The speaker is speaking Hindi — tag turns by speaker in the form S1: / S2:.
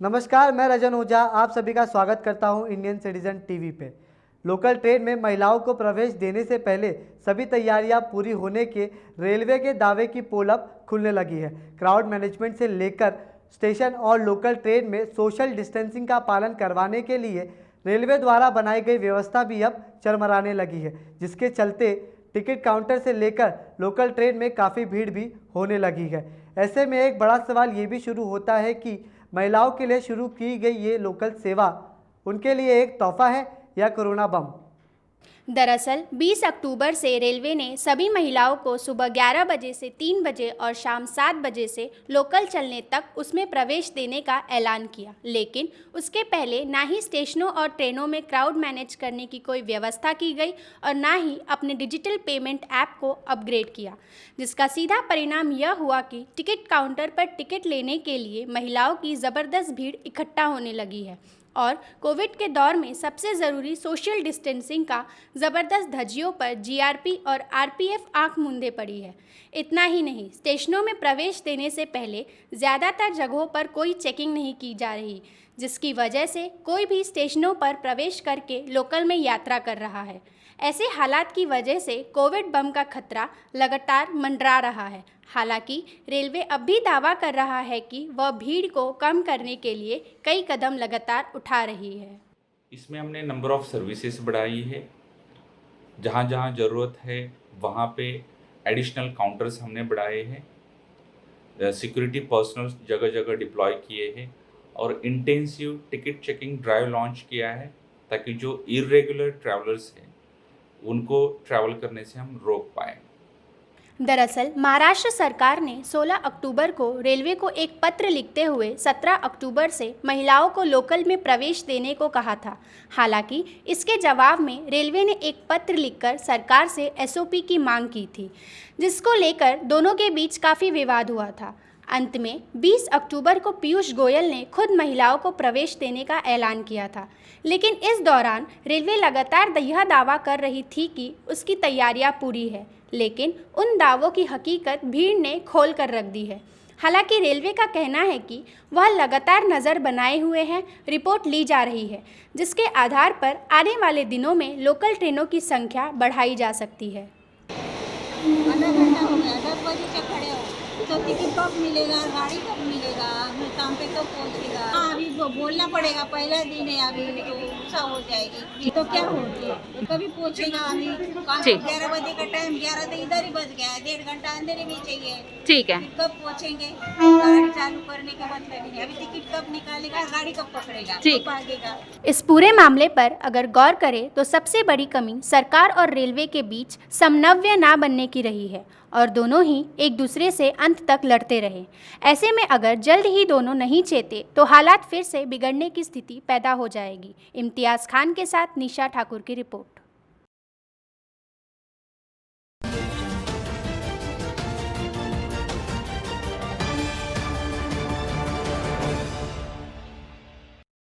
S1: नमस्कार, मैं रजन ओझा आप सभी का स्वागत करता हूं इंडियन सिटीजन टीवी पे। लोकल ट्रेन में महिलाओं को प्रवेश देने से पहले सभी तैयारियां पूरी होने के रेलवे के दावे की पोल अब खुलने लगी है। क्राउड मैनेजमेंट से लेकर स्टेशन और लोकल ट्रेन में सोशल डिस्टेंसिंग का पालन करवाने के लिए रेलवे द्वारा बनाई गई व्यवस्था भी अब चरमराने लगी है, जिसके चलते टिकट काउंटर से लेकर लोकल ट्रेन में काफ़ी भीड़ भी होने लगी है। ऐसे में एक बड़ा सवाल ये भी शुरू होता है कि महिलाओं के लिए शुरू की गई ये लोकल सेवा उनके लिए एक तोहफा है या कोरोना बम।
S2: दरअसल 20 अक्टूबर से रेलवे ने सभी महिलाओं को सुबह 11 बजे से 3 बजे और शाम 7 बजे से लोकल चलने तक उसमें प्रवेश देने का ऐलान किया, लेकिन उसके पहले ना ही स्टेशनों और ट्रेनों में क्राउड मैनेज करने की कोई व्यवस्था की गई और ना ही अपने डिजिटल पेमेंट ऐप को अपग्रेड किया, जिसका सीधा परिणाम यह हुआ कि टिकट काउंटर पर टिकट लेने के लिए महिलाओं की ज़बरदस्त भीड़ इकट्ठा होने लगी है और कोविड के दौर में सबसे ज़रूरी सोशल डिस्टेंसिंग का ज़बरदस्त धज्जियों पर जीआरपी और आरपीएफ आंख मूंदे पड़ी है। इतना ही नहीं, स्टेशनों में प्रवेश देने से पहले ज़्यादातर जगहों पर कोई चेकिंग नहीं की जा रही, जिसकी वजह से कोई भी स्टेशनों पर प्रवेश करके लोकल में यात्रा कर रहा है। ऐसे हालात की वजह से कोविड बम का खतरा लगातार मंडरा रहा है। हालांकि रेलवे अब भी दावा कर रहा है कि वह भीड़ को कम करने के लिए कई कदम लगातार उठा रही है।
S3: इसमें हमने नंबर ऑफ़ सर्विसेज बढ़ाई है, जहाँ जहाँ ज़रूरत है वहाँ पे एडिशनल काउंटर्स हमने बढ़ाए हैं, सिक्योरिटी पर्सनल जगह जगह डिप्लॉय किए हैं और intensive ticket checking drive launch किया है, ताकि जो इरेगुलर ट्रैवलर्स हैं उनको ट्रैवल करने से हम रोक पाएँ।
S2: दरअसल महाराष्ट्र सरकार ने 16 अक्टूबर को रेलवे को एक पत्र लिखते हुए 17 अक्टूबर से महिलाओं को लोकल में प्रवेश देने को कहा था। हालांकि इसके जवाब में रेलवे ने एक पत्र लिखकर सरकार से एसओपी की मांग की थी, जिसको लेकर दोनों के बीच काफ़ी विवाद हुआ था। अंत में 20 अक्टूबर को पीयूष गोयल ने खुद महिलाओं को प्रवेश देने का ऐलान किया था, लेकिन इस दौरान रेलवे लगातार यह दावा कर रही थी कि उसकी तैयारियां पूरी है, लेकिन उन दावों की हकीकत भीड़ ने खोल कर रख दी है। हालांकि रेलवे का कहना है कि वह लगातार नज़र बनाए हुए हैं, रिपोर्ट ली जा रही है, जिसके आधार पर आने वाले दिनों में लोकल ट्रेनों की संख्या बढ़ाई जा सकती है।
S4: आधा घंटा हो गया, 10 बजे से खड़े हो तो टिकट कब मिलेगा, गाड़ी कब मिलेगा, हमें काम पे कब पहुंचेगा। हाँ, अभी बोलना पड़ेगा, पहला दिन है, अभी तो गुस्सा हो जाएगी तो क्या होगा, कभी पहुंचेगा। अभी 11 बजे का टाइम, 11 तो इधर ही बज गया, 1.5 घंटा अंधेरे में चाहिए।
S5: ठीक है,
S4: कब पहुंचेंगे, गाड़ी चालू करने का मतलब नहीं। अभी टिकट कब निकालेगा, गाड़ी कब पकड़ेगा, कब भागेगा।
S2: इस पूरे मामले पर अगर गौर करें तो सबसे बड़ी कमी सरकार और रेलवे के बीच समन्वय ना बनने की रही है और दोनों ही एक दूसरे से अंत तक लड़ते रहे। ऐसे में अगर जल्द ही दोनों नहीं चेते तो हालात फिर से बिगड़ने की स्थिति पैदा हो जाएगी। इम्तियाज़ खान के साथ निशा ठाकुर की रिपोर्ट।